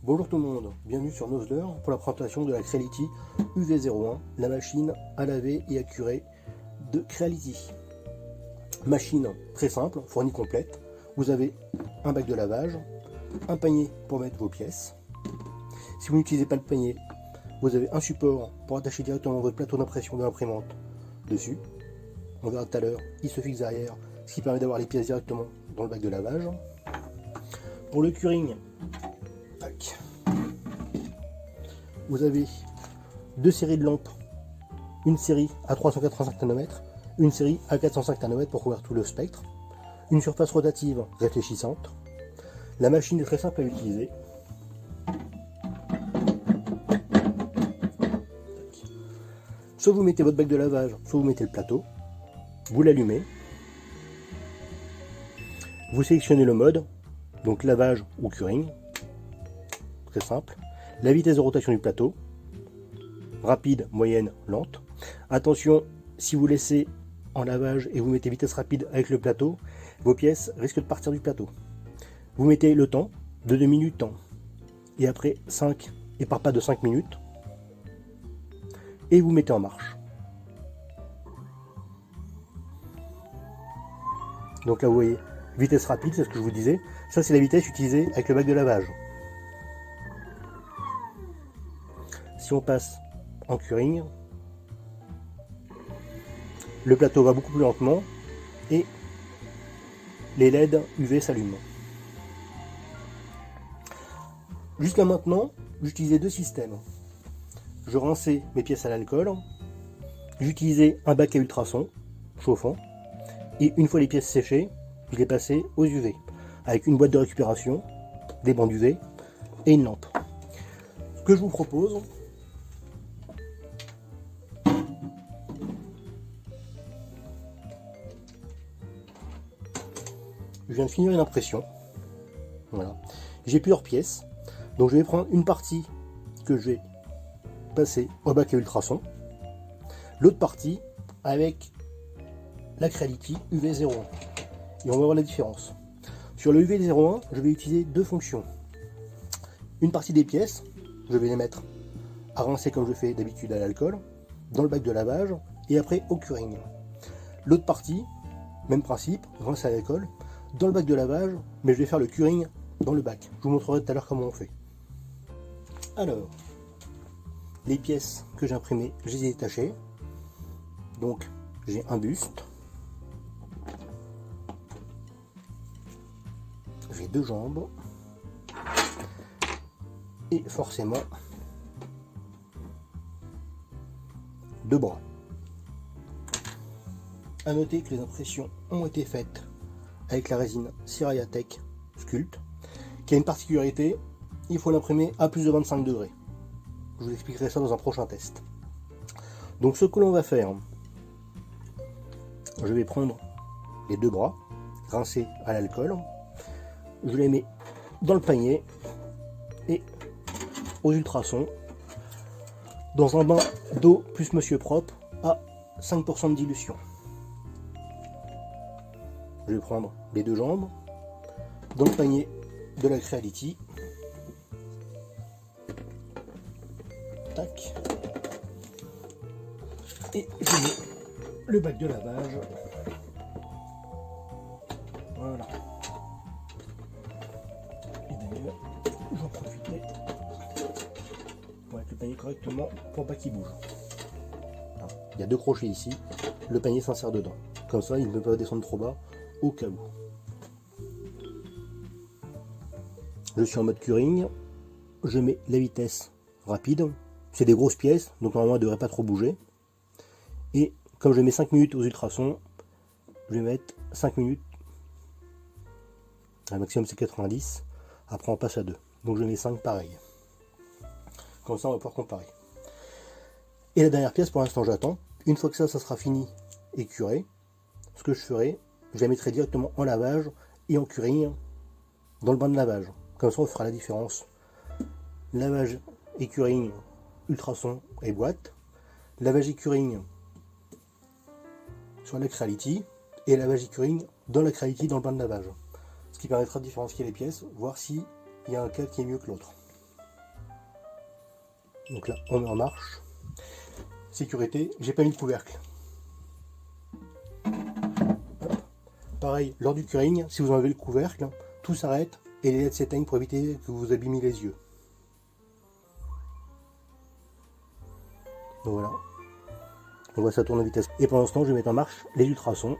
Bonjour tout le monde, bienvenue sur Nozzler pour la présentation de la Creality UV01, la machine à laver et à curer de Creality. Machine très simple, fournie complète. Vous avez un bac de lavage, un panier pour mettre vos pièces. Si vous n'utilisez pas le panier, vous avez un support pour attacher directement votre plateau d'impression de l'imprimante dessus. On verra tout à l'heure, il se fixe derrière, ce qui permet d'avoir les pièces directement dans le bac de lavage. Pour le curing, tac, vous avez deux séries de lampes, une série à 385 nanomètres, une série à 405 nanomètres pour couvrir tout le spectre, une surface rotative réfléchissante. La machine est très simple à utiliser. Soit vous mettez votre bac de lavage, soit vous mettez le plateau, vous l'allumez, vous sélectionnez le mode, donc lavage ou curing, très simple, la vitesse de rotation du plateau, rapide, moyenne, lente. Attention, si vous laissez en lavage et vous mettez vitesse rapide avec le plateau, vos pièces risquent de partir du plateau. Vous mettez le temps de 2 minutes temps, et après 5, et par pas de 5 minutes, et vous mettez en marche. Donc là vous voyez, vitesse rapide, c'est ce que je vous disais, ça c'est la vitesse utilisée avec le bac de lavage. Si on passe en curing, le plateau va beaucoup plus lentement et les LED UV s'allument. Jusqu'à maintenant, j'utilisais deux systèmes. Je rinçais mes pièces à l'alcool, j'utilisais un bac à ultrasons chauffant, et une fois les pièces séchées, je les passais aux UV, avec une boîte de récupération, des bandes UV et une lampe. Ce que je vous propose, je viens de finir une impression. Voilà. J'ai plusieurs pièces, donc je vais prendre une partie que je vais passer au bac à ultrasons, l'autre partie avec la Creality UV01. Et on va voir la différence. Sur le UV01, je vais utiliser deux fonctions. Une partie des pièces, je vais les mettre à rincer comme je fais d'habitude à l'alcool, dans le bac de lavage, et après au curing. L'autre partie, même principe, rincer à l'alcool, dans le bac de lavage, mais je vais faire le curing dans le bac. Je vous montrerai tout à l'heure comment on fait. Alors, les pièces que j'ai imprimées, je les ai détachées. Donc, j'ai un buste, j'ai deux jambes, et forcément, deux bras. A noter que les impressions ont été faites avec la résine Siriatech Sculpt, qui a une particularité, il faut l'imprimer à plus de 25 degrés. Je vous expliquerai ça dans un prochain test. Donc ce que l'on va faire, je vais prendre les deux bras, rincés à l'alcool, je les mets dans le panier et aux ultrasons, dans un bain d'eau plus Monsieur Propre à 5% de dilution. Je vais prendre les deux jambes dans le panier de la Creality. Tac. Et je mets le bac de lavage. Voilà. Et d'ailleurs, j'en profitais pour mettre le panier correctement pour pas qu'il bouge. Alors, il y a deux crochets ici. Le panier s'insère dedans. Comme ça, il ne peut pas descendre trop bas au cas où. Je suis en mode curing. Je mets la vitesse rapide. C'est des grosses pièces, donc normalement elle ne devrait pas trop bouger. Et comme je mets 5 minutes aux ultrasons, je vais mettre 5 minutes. Le maximum c'est 90. Après on passe à 2. Donc je mets 5 pareil. Comme ça on va pouvoir comparer. Et la dernière pièce, pour l'instant j'attends. Une fois que ça sera fini et curé, ce que je ferai, je la mettrai directement en lavage et en curing dans le bain de lavage. Comme ça on fera la différence. Lavage et curing, ultrasons et boîte. Lavage et curing sur la Creality et lavage et curing dans la Creality dans le bain de lavage. Ce qui permettra de différencier les pièces, voir s'il y a un câble qui est mieux que l'autre. Donc là, on est en marche. Sécurité, j'ai pas mis de couvercle. Pareil, lors du curing, si vous enlevez le couvercle, tout s'arrête et les LED s'éteignent pour éviter que vous abîmiez les yeux. Donc voilà. On voit ça tourne à vitesse. Et pendant ce temps, je vais mettre en marche les ultrasons.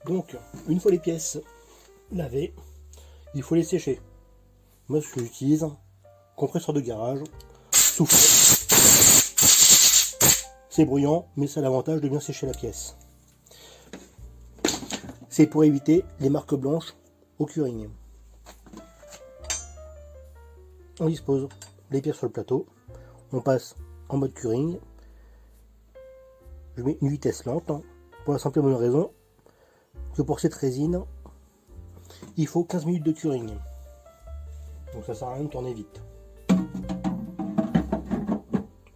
Donc, une fois les pièces lavées, il faut les sécher. Moi, ce que j'utilise, compresseur de garage, soufflet. C'est bruyant, mais ça a l'avantage de bien sécher la pièce. C'est pour éviter les marques blanches au curing. On dispose les pièces sur le plateau. On passe en mode curing. Je mets une vitesse lente, pour la simple et bonne raison que pour cette résine, il faut 15 minutes de curing. Donc ça sert à rien de tourner vite.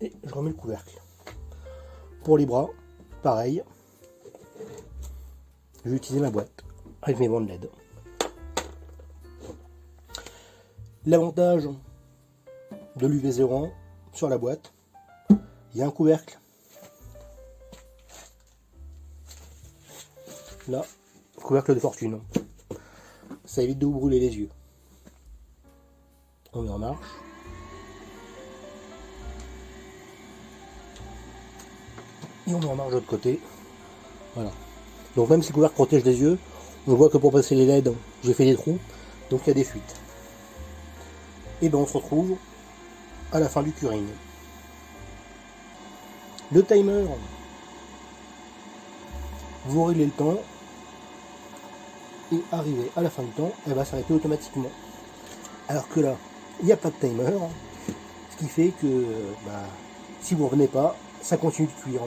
Et je remets le couvercle. Pour les bras, pareil. Je vais utiliser ma boîte avec mes bandes LED. L'avantage de l'UV01 sur la boîte, il y a un couvercle. Là, couvercle de fortune. Ça évite de vous brûler les yeux. On met en marche. Et on met en marche de l'autre côté. Voilà. Donc même si le couvercle protège les yeux, on voit que pour passer les LED, j'ai fait des trous. Donc il y a des fuites. Et bien on se retrouve à la fin du curing. Le timer, vous réglez le temps. Et arrivé à la fin du temps, elle va s'arrêter automatiquement. Alors que là, il n'y a pas de timer, ce qui fait que si vous ne revenez pas, ça continue de cuire.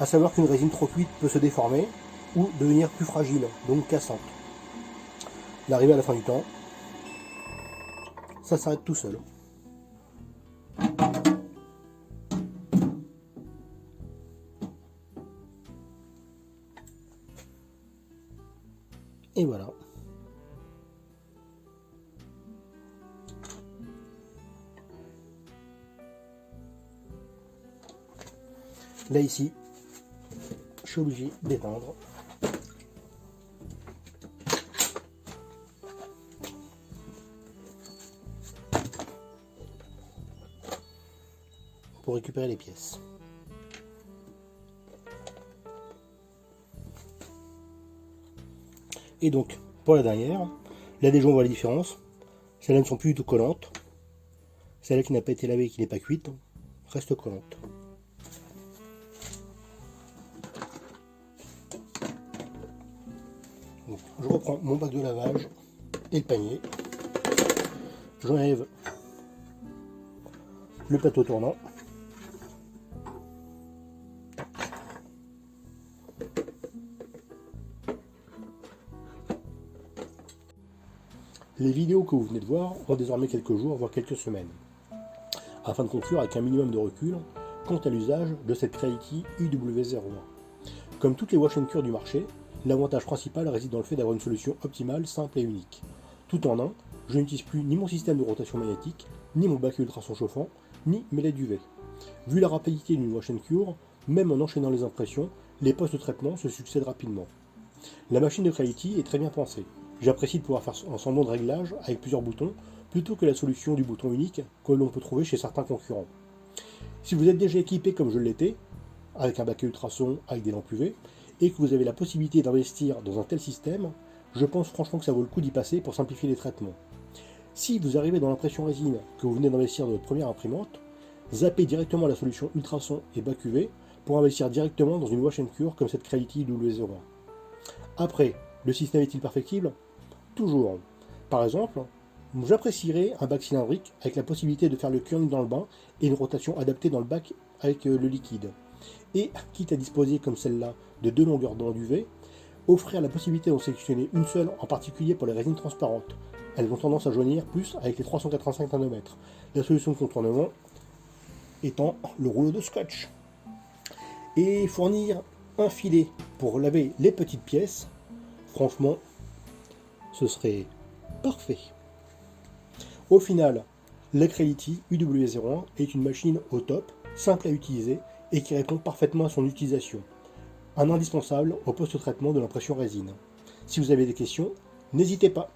A savoir qu'une résine trop cuite peut se déformer ou devenir plus fragile, donc cassante. L'arrivée à la fin du temps, ça s'arrête tout seul. Et voilà. Là ici, je suis obligé d'éteindre. Pour récupérer les pièces. Et donc, pour la dernière, là déjà on voit la différence. Celles-là ne sont plus du tout collantes. Celle-là qui n'a pas été lavée et qui n'est pas cuite, reste collante. Donc, je reprends mon bac de lavage et le panier. J'enlève le plateau tournant. Les vidéos que vous venez de voir ont désormais quelques jours, voire quelques semaines, afin de conclure avec un minimum de recul quant à l'usage de cette Creality UW01. Comme toutes les wash and cure du marché, l'avantage principal réside dans le fait d'avoir une solution optimale, simple et unique. Tout en un, je n'utilise plus ni mon système de rotation magnétique, ni mon bac ultrason chauffant, ni mes LED UV. Vu la rapidité d'une wash and cure, même en enchaînant les impressions, les postes de traitement se succèdent rapidement. La machine de Creality est très bien pensée. J'apprécie de pouvoir faire un semblant de réglage avec plusieurs boutons, plutôt que la solution du bouton unique que l'on peut trouver chez certains concurrents. Si vous êtes déjà équipé comme je l'étais, avec un baquet ultrason avec des lampes UV, et que vous avez la possibilité d'investir dans un tel système, je pense franchement que ça vaut le coup d'y passer pour simplifier les traitements. Si vous arrivez dans l'impression résine que vous venez d'investir dans votre première imprimante, zappez directement la solution ultrason et bac UV pour investir directement dans une wash and cure comme cette Creality UW01. Après, le système est-il perfectible ? Toujours. Par exemple, j'apprécierais un bac cylindrique avec la possibilité de faire le curing dans le bain et une rotation adaptée dans le bac avec le liquide. Et, quitte à disposer comme celle-là de deux longueurs d'onde UV, offrir la possibilité d'en sélectionner une seule, en particulier pour les résines transparentes. Elles ont tendance à jaunir plus avec les 385 nanomètres. La solution de contournement étant le rouleau de scotch. Et fournir un filet pour laver les petites pièces, franchement, ce serait parfait. Au final, l'Acrelity UW01 est une machine au top, simple à utiliser et qui répond parfaitement à son utilisation. Un indispensable au post-traitement de l'impression résine. Si vous avez des questions, n'hésitez pas.